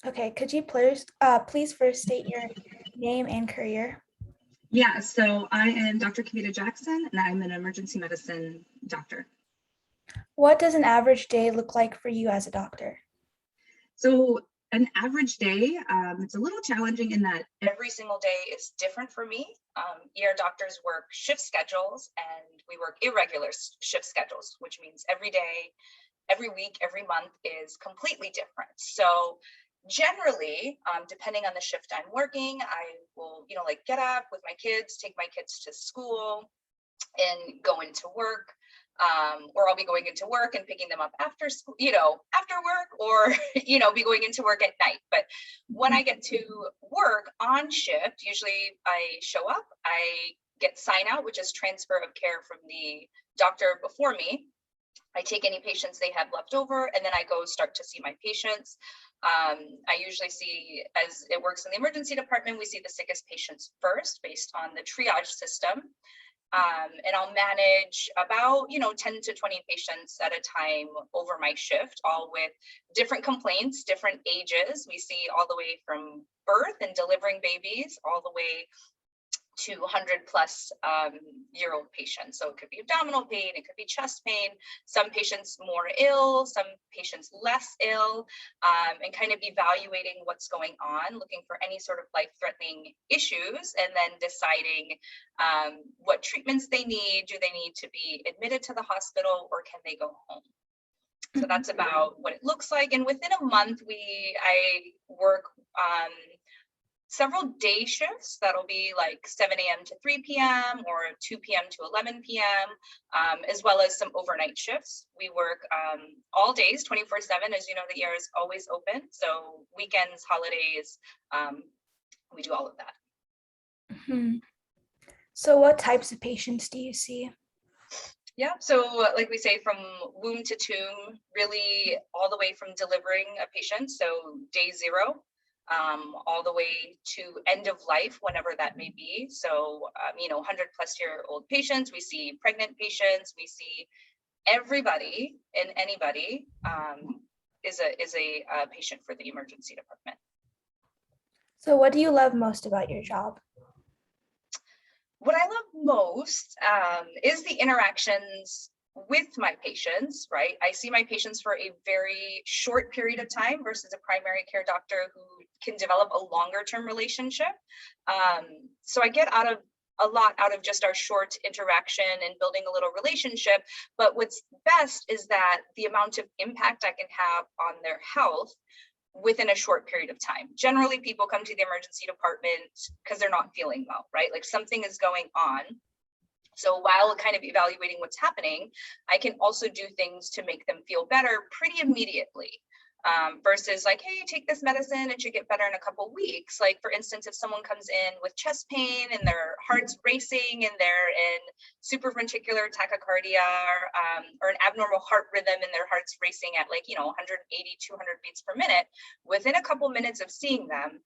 Okay, could you please first state your name and career? Yeah, so I am Dr. Kavita Jackson, and I'm an emergency medicine doctor. What does an average day look like for you as a doctor? So an average day, it's a little challenging in that every single day is different for me. ER doctors work shift schedules, and we work irregular shift schedules, which means every day, every week, every month is completely different. So generally, depending on the shift I'm working, I will, like get up with my kids, take my kids to school, and go into work. Or I'll be going into work and picking them up after school, after work, or, be going into work at night. But when I get to work on shift, usually I show up, I get sign out, which is transfer of care from the doctor before me. I take any patients they have left over, and then I go start to see my patients. I usually see, as it works in the emergency department, we see the sickest patients first based on the triage system. And I'll manage about 10 to 20 patients at a time over my shift, all with different complaints, different ages. We see all the way from birth and delivering babies all the way to 100+ year old patients. So it could be abdominal pain, it could be chest pain, some patients more ill, some patients less ill, and kind of evaluating what's going on, looking for any sort of life-threatening issues, and then deciding what treatments they need. Do they need to be admitted to the hospital, or can they go home? So that's about what it looks like. And within a month, I work several day shifts. That'll be like 7 a.m. to 3 p.m. or 2 p.m. to 11 p.m., as well as some overnight shifts. We work all days, 24/7. As you know, the ER is always open. So weekends, holidays, we do all of that. Mhm. So what types of patients do you see? Yeah, so like we say, from womb to tomb, really all the way from delivering a patient, so day 0, all the way to end of life, whenever that may be. So, 100+ year old patients, we see pregnant patients, we see everybody and anybody is a patient for the emergency department. So what do you love most about your job? What I love most is the interactions with my patients, right? I see my patients for a very short period of time versus a primary care doctor who can develop a longer term relationship. So I get a lot out of just our short interaction and building a little relationship. But what's best is that the amount of impact I can have on their health within a short period of time. Generally, people come to the emergency department because they're not feeling well, right? Like something is going on. So while kind of evaluating what's happening, I can also do things to make them feel better pretty immediately. Versus like, hey, take this medicine, it should get better in a couple weeks. Like, for instance, if someone comes in with chest pain and their heart's racing and they're in supraventricular tachycardia, or an abnormal heart rhythm and their heart's racing at 180, 200 beats per minute, within a couple minutes of seeing them,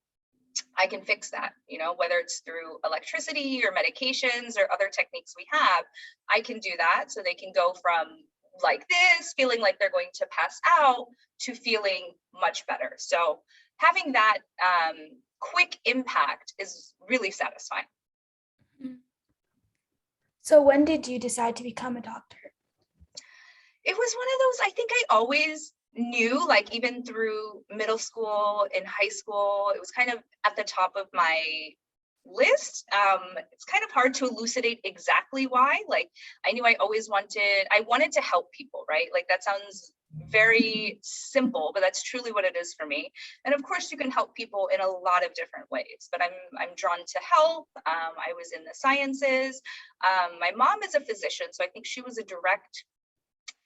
I can fix that, whether it's through electricity or medications or other techniques we have. I can do that so they can go from like this, feeling like they're going to pass out, to feeling much better. So having that quick impact is really satisfying. So when did you decide to become a doctor? It was one of those, I think I always knew, like even through middle school and high school, it was kind of at the top of my list. It's kind of hard to elucidate exactly why. Like I knew I wanted to help people, right? Like that sounds very simple, but that's truly what it is for me. And of course you can help people in a lot of different ways, but I'm drawn to health. I was in the sciences. My mom is a physician, so I think she was a direct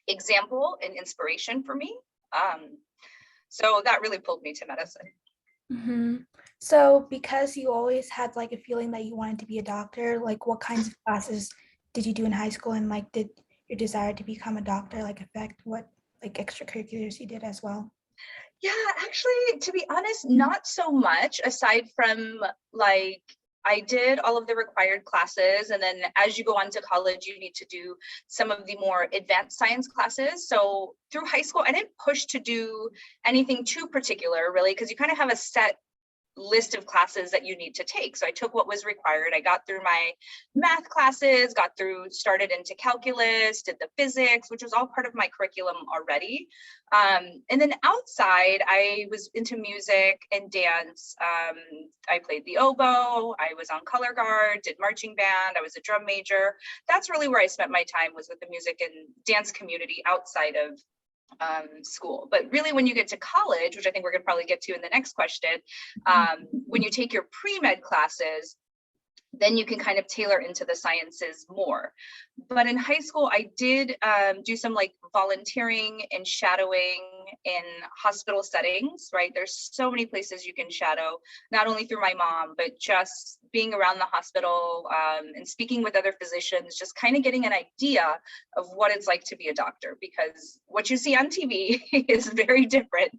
example and inspiration for me. So that really pulled me to medicine. Mm-hmm. So because you always had like a feeling that you wanted to be a doctor, like what kinds of classes did you do in high school, and like did your desire to become a doctor like affect what like extracurriculars you did as well? Yeah, actually, to be honest, not so much, aside from like I did all of the required classes. And then as you go on to college, you need to do some of the more advanced science classes. So through high school, I didn't push to do anything too particular, really, because you kind of have a set list of classes that you need to take. So I took what was required. I got through my math classes, started into calculus, did the physics, which was all part of my curriculum already. And then outside, I was into music and dance. I played the oboe, I was on color guard, did marching band, I was a drum major. That's really where I spent my time, was with the music and dance community outside of school. But really, when you get to college, which I think we're going to probably get to in the next question, when you take your pre-med classes, then you can kind of tailor into the sciences more. But in high school, I did do some like volunteering and shadowing in hospital settings, right? There's so many places you can shadow, not only through my mom, but just being around the hospital and speaking with other physicians, just kind of getting an idea of what it's like to be a doctor, because what you see on TV is very different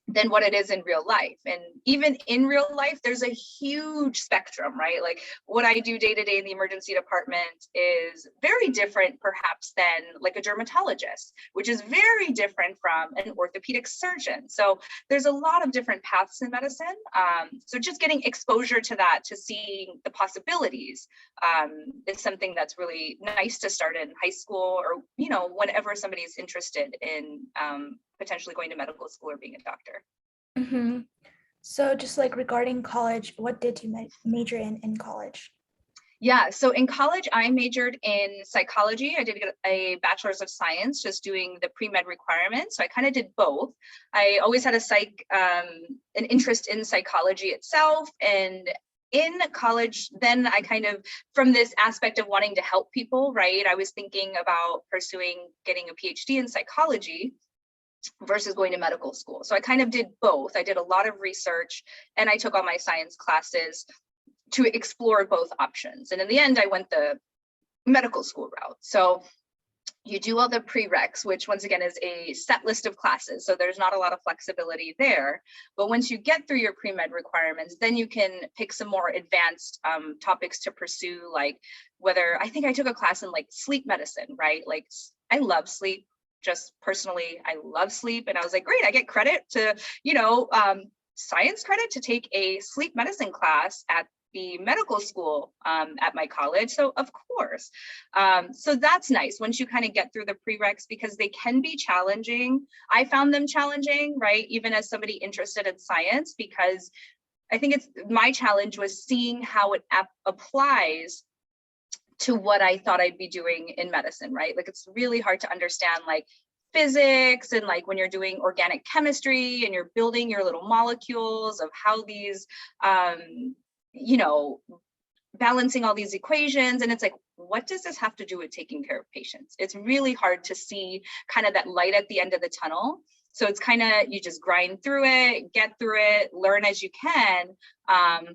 than what it is in real life. And even in real life, there's a huge spectrum, right? Like what I do day to day in the emergency department is very different perhaps than like a dermatologist, which is very different from an orthopedic surgeon. So there's a lot of different paths in medicine. So just getting exposure to that, to seeing the possibilities is something that's really nice to start in high school, or, you know, whenever somebody's interested in potentially going to medical school or being a doctor. Mm-hmm. So just like regarding college, what did you major in college? Yeah, so in college, I majored in psychology. I did get a bachelor's of science, just doing the pre-med requirements. So I kind of did both. I always had an interest in psychology itself. And in college, then I kind of, from this aspect of wanting to help people, right? I was thinking about getting a PhD in psychology versus going to medical school. So I kind of did both. I did a lot of research and I took all my science classes to explore both options. And in the end, I went the medical school route. So you do all the prereqs, which once again is a set list of classes. So there's not a lot of flexibility there. But once you get through your pre-med requirements, then you can pick some more advanced topics to pursue, like I think I took a class in like sleep medicine, right? Like I love sleep. Just personally, I love sleep. And I was like, great, I get credit to, science credit to take a sleep medicine class at the medical school at my college. So of course, so that's nice once you kind of get through the prereqs, because they can be challenging. I found them challenging, right? Even as somebody interested in science, because I think my challenge was seeing how it applies to what I thought I'd be doing in medicine, right? Like it's really hard to understand like physics and like when you're doing organic chemistry and you're building your little molecules of how these, balancing all these equations. And it's like, what does this have to do with taking care of patients? It's really hard to see kind of that light at the end of the tunnel. So it's kind of, you just grind through it, get through it, learn as you can,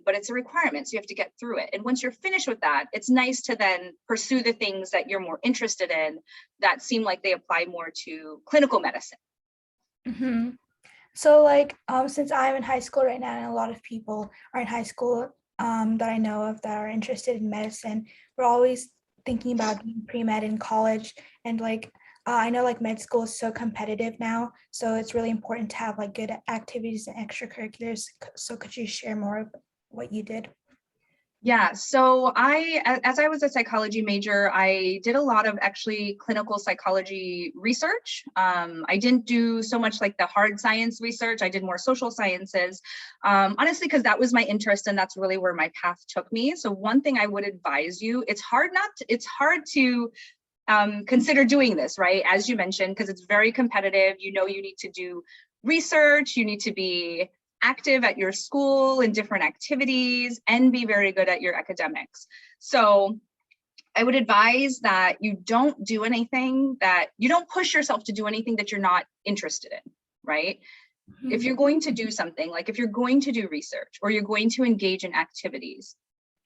but it's a requirement. So you have to get through it. And once you're finished with that, it's nice to then pursue the things that you're more interested in that seem like they apply more to clinical medicine. Mm-hmm. So like, since I'm in high school right now, and a lot of people are in high school that I know of that are interested in medicine, we're always thinking about doing pre-med in college. And like, I know like med school is so competitive now, so it's really important to have like good activities and extracurriculars. So could you share more of what you did? Yeah, so as I was a psychology major, I did a lot of actually clinical psychology research. I didn't do so much like the hard science research. I did more social sciences, honestly, because that was my interest and that's really where my path took me. So one thing I would advise you, it's hard to consider doing this, right? As you mentioned, because it's very competitive. You need to do research, you need to be active at your school in different activities and be very good at your academics. So I would advise that you don't push yourself to do anything that you're not interested in, right? Mm-hmm. If you're going to do something, like if you're going to do research or you're going to engage in activities,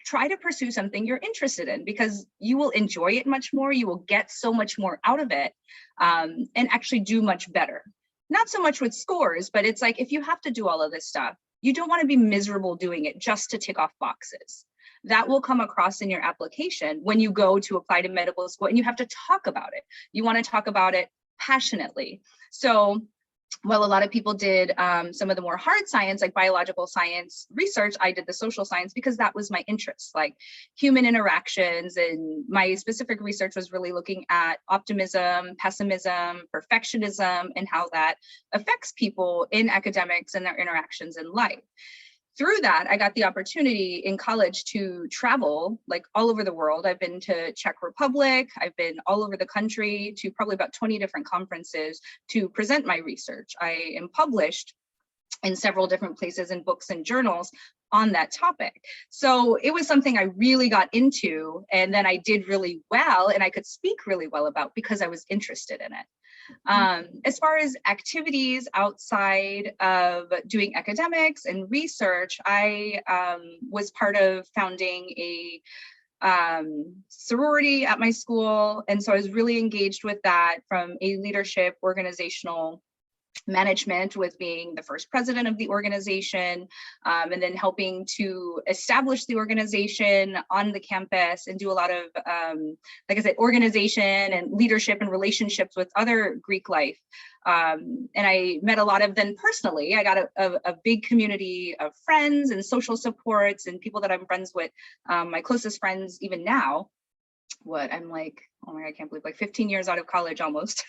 try to pursue something you're interested in, because you will enjoy it much more. You will get so much more out of it and actually do much better. Not so much with scores, but it's like, if you have to do all of this stuff, you don't want to be miserable doing it just to tick off boxes. That will come across in your application when you go to apply to medical school, and you have to talk about it. You want to talk about it passionately. So while a lot of people did some of the more hard science, like biological science research, I did the social science because that was my interest, like human interactions. And my specific research was really looking at optimism, pessimism, perfectionism, and how that affects people in academics and their interactions in life. Through that, I got the opportunity in college to travel like all over the world. I've been to Czech Republic. I've been all over the country to probably about 20 different conferences to present my research. I am published in several different places in books and journals on that topic. So it was something I really got into, and then I did really well, and I could speak really well about because I was interested in it. As far as activities outside of doing academics and research, I was part of founding a sorority at my school. And so I was really engaged with that from a leadership organizational management, with being the first president of the organization, and then helping to establish the organization on the campus and do a lot of, like I said, organization and leadership and relationships with other Greek life. And I met a lot of them personally. I got a big community of friends and social supports and people that I'm friends with, my closest friends even now. I'm like, oh my God, I can't believe, like 15 years out of college almost.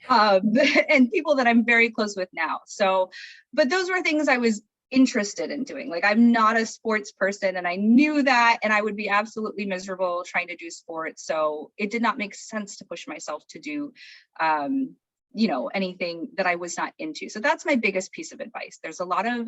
And people that I'm very close with now. So, but those were things I was interested in doing. Like, I'm not a sports person, and I knew that, and I would be absolutely miserable trying to do sports. So it did not make sense to push myself to do, anything that I was not into. So that's my biggest piece of advice. There's a lot of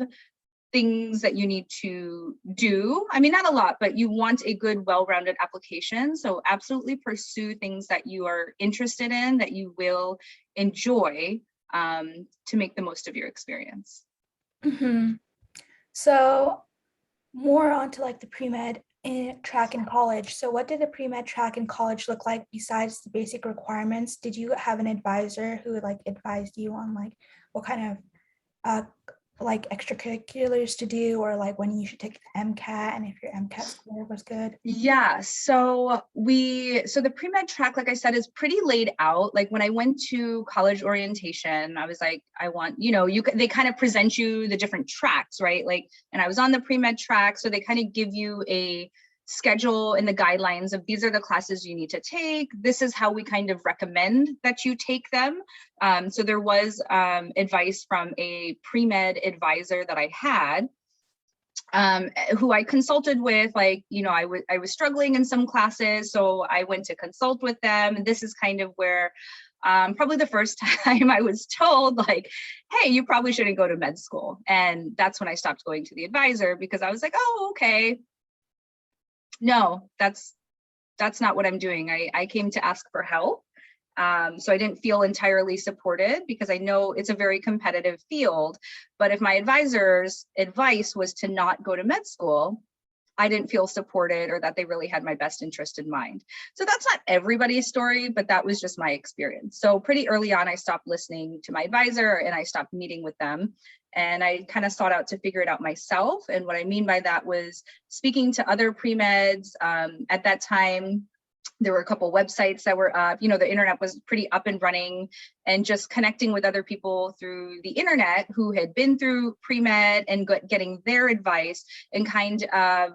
things that you need to do. I mean, not a lot, but you want a good, well-rounded application. So absolutely pursue things that you are interested in, that you will enjoy, to make the most of your experience. Mm-hmm. So more onto like the pre-med track in college. So what did the pre-med track in college look like besides the basic requirements? Did you have an advisor who like advised you on like what kind of like extracurriculars to do, or like when you should take the MCAT, and if your MCAT score was good? Yeah, so the pre-med track, like I said, is pretty laid out. Like when I went to college orientation, I was like, I want, they kind of present you the different tracks, right? Like, and I was on the pre-med track, so they kind of give you a schedule and the guidelines of these are the classes you need to take. This is how we kind of recommend that you take them. So there was advice from a pre-med advisor that I had, who I consulted with. Like, I was struggling in some classes, so I went to consult with them. And this is kind of where probably the first time I was told, like, hey, you probably shouldn't go to med school. And that's when I stopped going to the advisor, because I was like, oh, okay. No, that's not what I'm doing. I came to ask for help. So I didn't feel entirely supported, because I know it's a very competitive field. But if my advisor's advice was to not go to med school, I didn't feel supported, or that they really had my best interest in mind. So that's not everybody's story, but that was just my experience. So pretty early on, I stopped listening to my advisor and I stopped meeting with them. And I kind of sought out to figure it out myself. And what I mean by that was speaking to other pre-meds. At that time, there were a couple websites that were up, the internet was pretty up and running, and just connecting with other people through the internet who had been through pre-med and getting their advice, and kind of,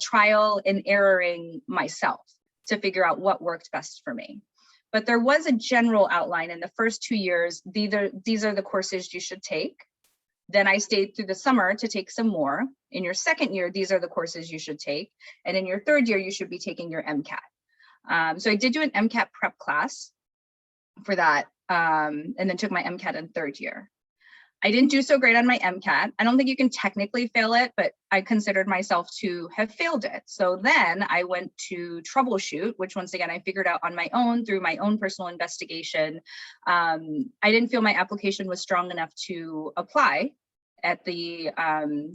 trial and erroring myself to figure out what worked best for me. But there was a general outline in the first 2 years. These are the courses you should take. Then I stayed through the summer to take some more. In your second year, these are the courses you should take. And in your third year, you should be taking your MCAT. So I did do an MCAT prep class for that, and then took my MCAT in third year. I didn't do so great on my MCAT. I don't think you can technically fail it, but I considered myself to have failed it. So then I went to troubleshoot, which once again, I figured out on my own through my own personal investigation. I didn't feel my application was strong enough to apply at the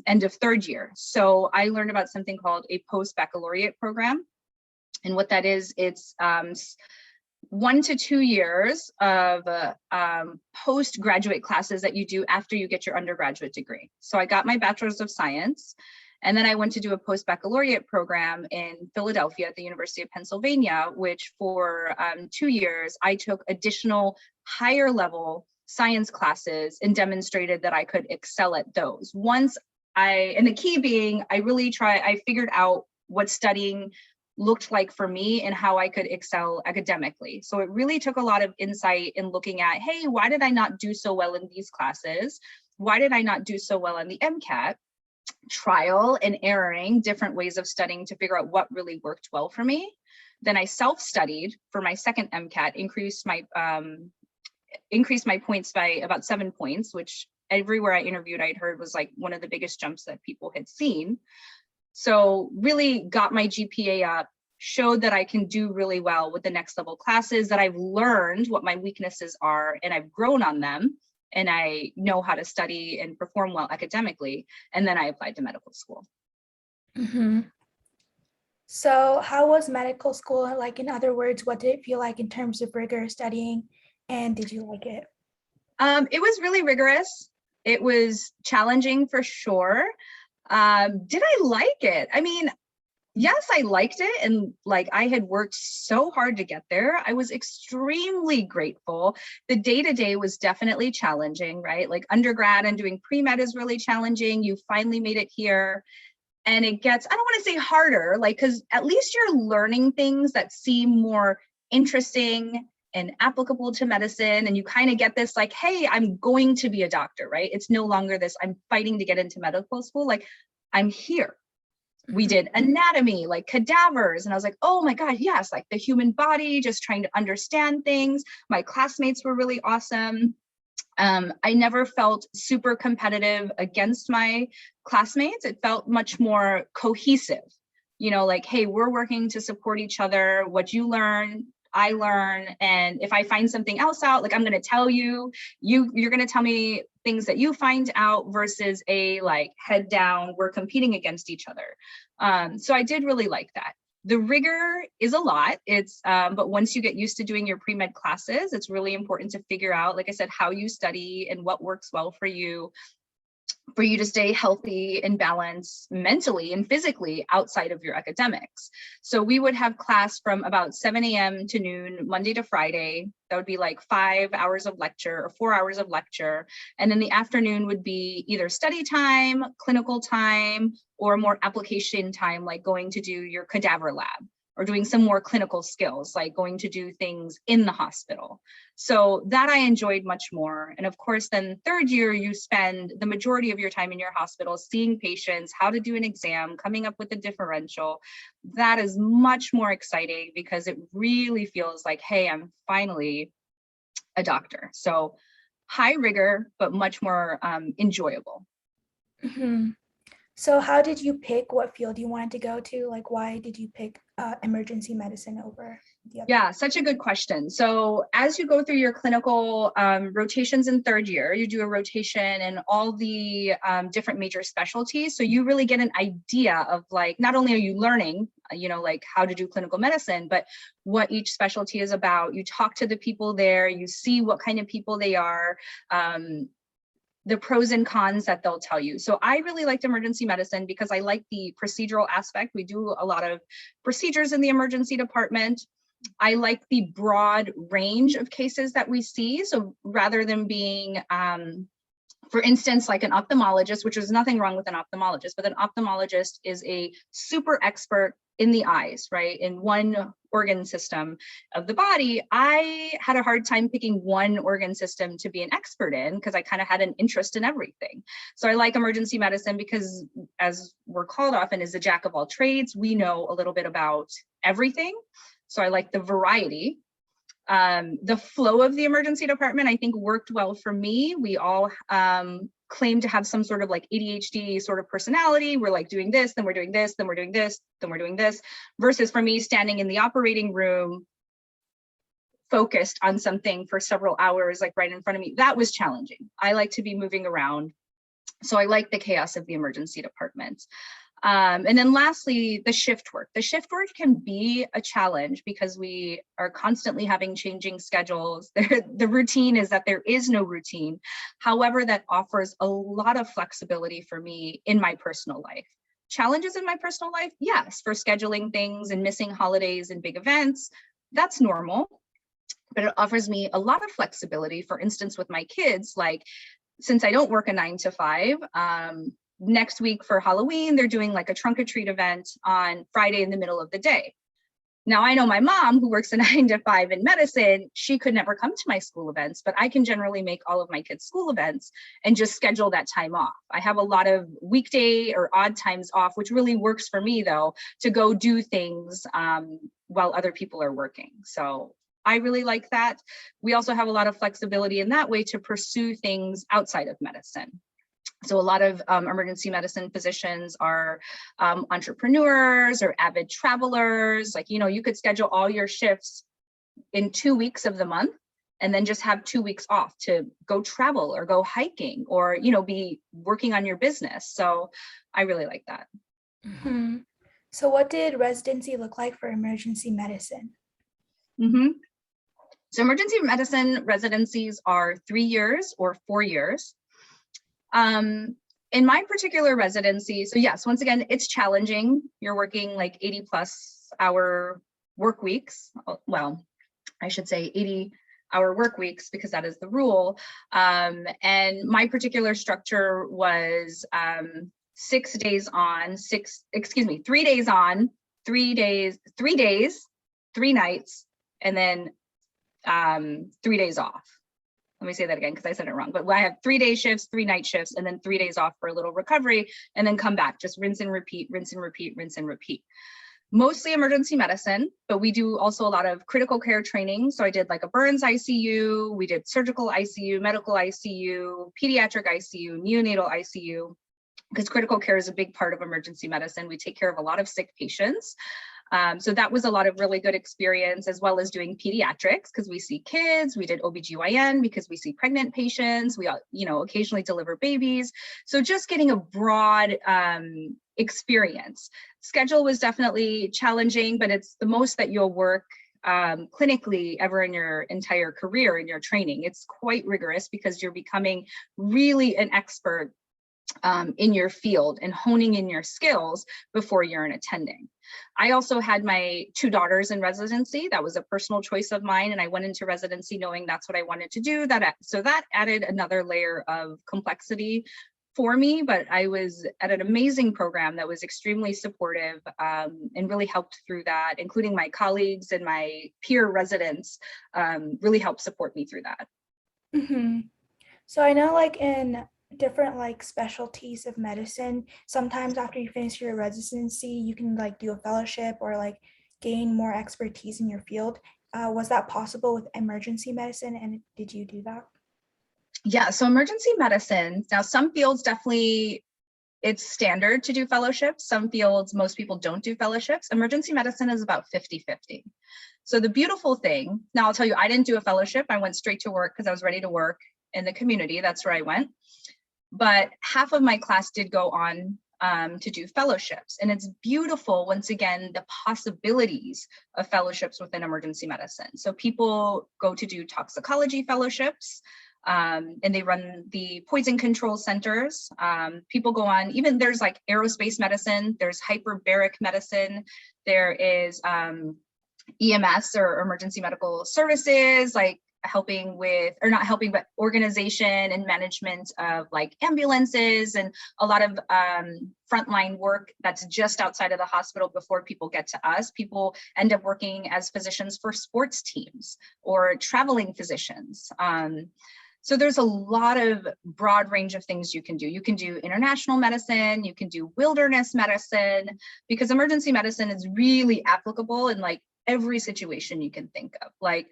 end of third year. So I learned about something called a post-baccalaureate program. And what that is, it's 1 to 2 years of postgraduate classes that you do after you get your undergraduate degree. So I got my bachelor's of science, and then I went to do a post-baccalaureate program in Philadelphia at the University of Pennsylvania, which for 2 years, I took additional higher level science classes and demonstrated that I could excel at those. And the key being, I figured out what studying looked like for me and how I could excel academically. So it really took a lot of insight in looking at, hey, why did I not do so well in these classes? Why did I not do so well on the MCAT? Trial and erroring different ways of studying to figure out what really worked well for me. Then I self-studied for my second MCAT, increased my points by about 7 points, which everywhere I interviewed, I'd heard was like one of the biggest jumps that people had seen. So really got my GPA up, showed that I can do really well with the next level classes, that I've learned what my weaknesses are and I've grown on them, and I know how to study and perform well academically. And then I applied to medical school. Mm-hmm. So how was medical school? Like, in other words, what did it feel like in terms of rigor studying, and did you like it? It was really rigorous. It was challenging for sure. Did I like it? I mean, yes, I liked it. And like, I had worked so hard to get there. I was extremely grateful. The day-to-day was definitely challenging, right? Like undergrad and doing pre-med is really challenging. You finally made it here. And it gets, I don't want to say harder, like, because at least you're learning things that seem more interesting and applicable to medicine. And you kind of get this like, hey, I'm going to be a doctor, right? It's no longer this, I'm fighting to get into medical school. Like, I'm here. We did anatomy, like cadavers. And I was like, oh my God, yes, like the human body, just trying to understand things. My classmates were really awesome. I never felt super competitive against my classmates. It felt much more cohesive, like, hey, we're working to support each other. What you learn, I learn. And if I find something else out, like I'm going to tell you, you're going to tell me things that you find out versus a like head down, we're competing against each other. So I did really like that. The rigor is a lot. But once you get used to doing your pre-med classes, it's really important to figure out, like I said, how you study and what works well for you to stay healthy and balanced mentally and physically outside of your academics. So we would have class from about 7 a.m. to noon, Monday to Friday. That would be like 5 hours of lecture or 4 hours of lecture. And then the afternoon would be either study time, clinical time, or more application time, like going to do your cadaver lab or doing some more clinical skills, like going to do things in the hospital. So that I enjoyed much more. And of course, then third year, you spend the majority of your time in your hospital seeing patients, how to do an exam, coming up with a differential. That is much more exciting because it really feels like, hey, I'm finally a doctor. So high rigor, but much more enjoyable. Mm-hmm. So how did you pick what field you wanted to go to? Like, why did you pick emergency medicine over the other? Yeah, such a good question. So as you go through your clinical rotations in third year, you do a rotation in all the different major specialties. So you really get an idea of like, not only are you learning, like how to do clinical medicine, but what each specialty is about. You talk to the people there, you see what kind of people they are, the pros and cons that they'll tell you. So I really liked emergency medicine because I like the procedural aspect. We do a lot of procedures in the emergency department. I like the broad range of cases that we see. So rather than being, for instance, like an ophthalmologist, which is nothing wrong with an ophthalmologist, but an ophthalmologist is a super expert in the eyes, right? In one organ system of the body. I had a hard time picking one organ system to be an expert in because I kind of had an interest in everything. So I like emergency medicine because, as we're called often, as a jack of all trades. We know a little bit about everything. So I like the variety. The flow of the emergency department, I think, worked well for me. We all claim to have some sort of like ADHD sort of personality. We're like doing this, then we're doing this, then we're doing this, then we're doing this, versus for me standing in the operating room focused on something for several hours, like right in front of me. That was challenging. I like to be moving around. So I like the chaos of the emergency department. And then lastly, the shift work. The shift work can be a challenge because we are constantly having changing schedules. The routine is that there is no routine. However, that offers a lot of flexibility for me in my personal life. Challenges in my personal life? Yes, for scheduling things and missing holidays and big events. That's normal, but it offers me a lot of flexibility. For instance, with my kids, like since I don't work a 9 to 5, next week for Halloween, they're doing like a trunk or treat event on Friday in the middle of the day. Now I know my mom who works a 9 to 5 in medicine, she could never come to my school events, but I can generally make all of my kids' school events and just schedule that time off. I have a lot of weekday or odd times off, which really works for me though, to go do things while other people are working. So I really like that. We also have a lot of flexibility in that way to pursue things outside of medicine. So a lot of emergency medicine physicians are entrepreneurs or avid travelers. Like, you know, you could schedule all your shifts in 2 weeks of the month and then just have 2 weeks off to go travel or go hiking or, you know, be working on your business. So I really like that. Mm-hmm. So what did residency look like for emergency medicine? Mm-hmm. So emergency medicine residencies are 3 years or 4 years. In my particular residency, so yes, once again, it's challenging. You're working like 80 plus hour work weeks. Well, I should say 80-hour work weeks because that is the rule. And my particular structure was 6 days on, 3 days on, 3 days, 3 nights, and then 3 days off. Let me say that again because I said it wrong, but I have 3-day shifts, 3 night shifts, and then 3 days off for a little recovery and then come back, just rinse and repeat, rinse and repeat, rinse and repeat. Mostly emergency medicine, but we do also a lot of critical care training. So I did like a burns ICU, we did surgical ICU, medical ICU, pediatric ICU, neonatal ICU, because critical care is a big part of emergency medicine. We take care of a lot of sick patients. So that was a lot of really good experience, as well as doing pediatrics because we see kids. We did OBGYN because we see pregnant patients. We, you know, occasionally deliver babies. So just getting a broad experience. Schedule was definitely challenging, but it's the most that you'll work clinically ever in your entire career in your training. It's quite rigorous because you're becoming really an expert in your field and honing in your skills before you're an attending. I also had my 2 daughters in residency. That was a personal choice of mine. And I went into residency knowing that's what I wanted to do. So that added another layer of complexity for me, but I was at an amazing program that was extremely supportive and really helped through that, including my colleagues and my peer residents really helped support me through that. Mm-hmm. So I know like in different like specialties of medicine, sometimes after you finish your residency, you can like do a fellowship or like gain more expertise in your field. Was that possible with emergency medicine, and did you do that? Yeah, so emergency medicine, now some fields definitely, it's standard to do fellowships. Some fields, most people don't do fellowships. Emergency medicine is about 50-50. So the beautiful thing, now I'll tell you, I didn't do a fellowship. I went straight to work because I was ready to work in the community. That's where I went. But half of my class did go on to do fellowships. And it's beautiful, once again, the possibilities of fellowships within emergency medicine. So people go to do toxicology fellowships, and they run the poison control centers. People go on, even there's like aerospace medicine, there's hyperbaric medicine, there is EMS or emergency medical services, like helping with, or not helping, but organization and management of like ambulances and a lot of frontline work that's just outside of the hospital before people get to us. People end up working as physicians for sports teams or traveling physicians. So there's a lot of broad range of things you can do. You can do international medicine, you can do wilderness medicine, because emergency medicine is really applicable in like every situation you can think of. Like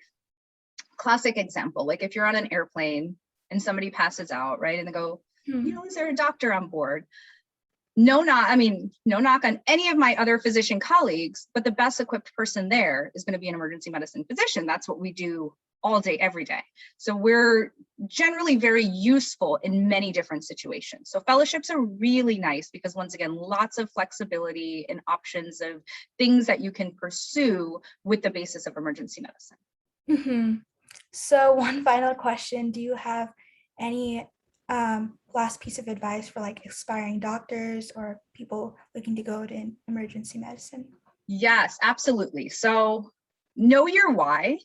classic example, like if you're on an airplane and somebody passes out, right? And they go, you know, is there a doctor on board? no knock on any of my other physician colleagues, but the best equipped person there is going to be an emergency medicine physician. That's what we do all day, every day. So we're generally very useful in many different situations. So fellowships are really nice because, once again, lots of flexibility and options of things that you can pursue with the basis of emergency medicine. Mm-hmm. So one final question, do you have any last piece of advice for like aspiring doctors or people looking to go to emergency medicine? Yes, absolutely. So know your why.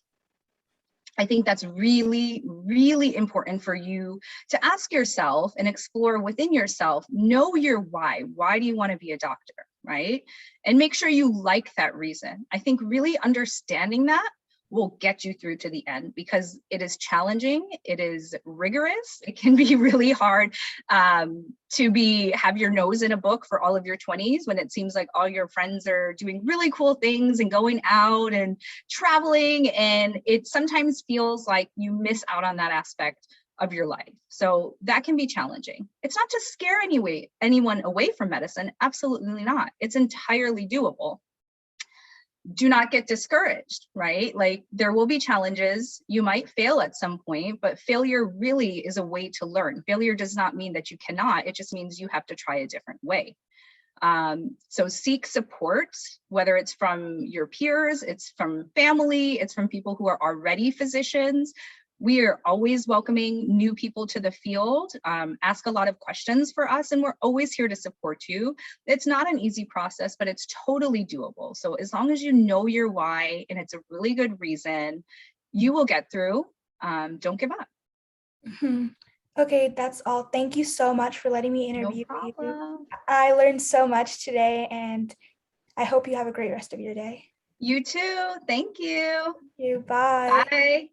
I think that's really, really important for you to ask yourself and explore within yourself. Know your why. Why do you want to be a doctor, right? And make sure you like that reason. I think really understanding that will get you through to the end, because it is challenging, it is rigorous, it can be really hard to have your nose in a book for all of your 20s when it seems like all your friends are doing really cool things and going out and traveling, and it sometimes feels like you miss out on that aspect of your life. So that can be challenging. It's not to scare anyone away from medicine, absolutely not. It's entirely doable. Do not get discouraged, right? Like, there will be challenges. You might fail at some point, but failure really is a way to learn. Failure does not mean that you cannot. It just means you have to try a different way. So seek support, whether it's from your peers, it's from family, it's from people who are already physicians. We are always welcoming new people to the field. Ask a lot of questions for us, and we're always here to support you. It's not an easy process, but it's totally doable. So as long as you know your why and it's a really good reason, you will get through. Don't give up. Mhm. Okay, that's all. Thank you so much for letting me No interview you. problem. I learned so much today, and I hope you have a great rest of your day. You too. Thank you. Thank you. Bye. Bye.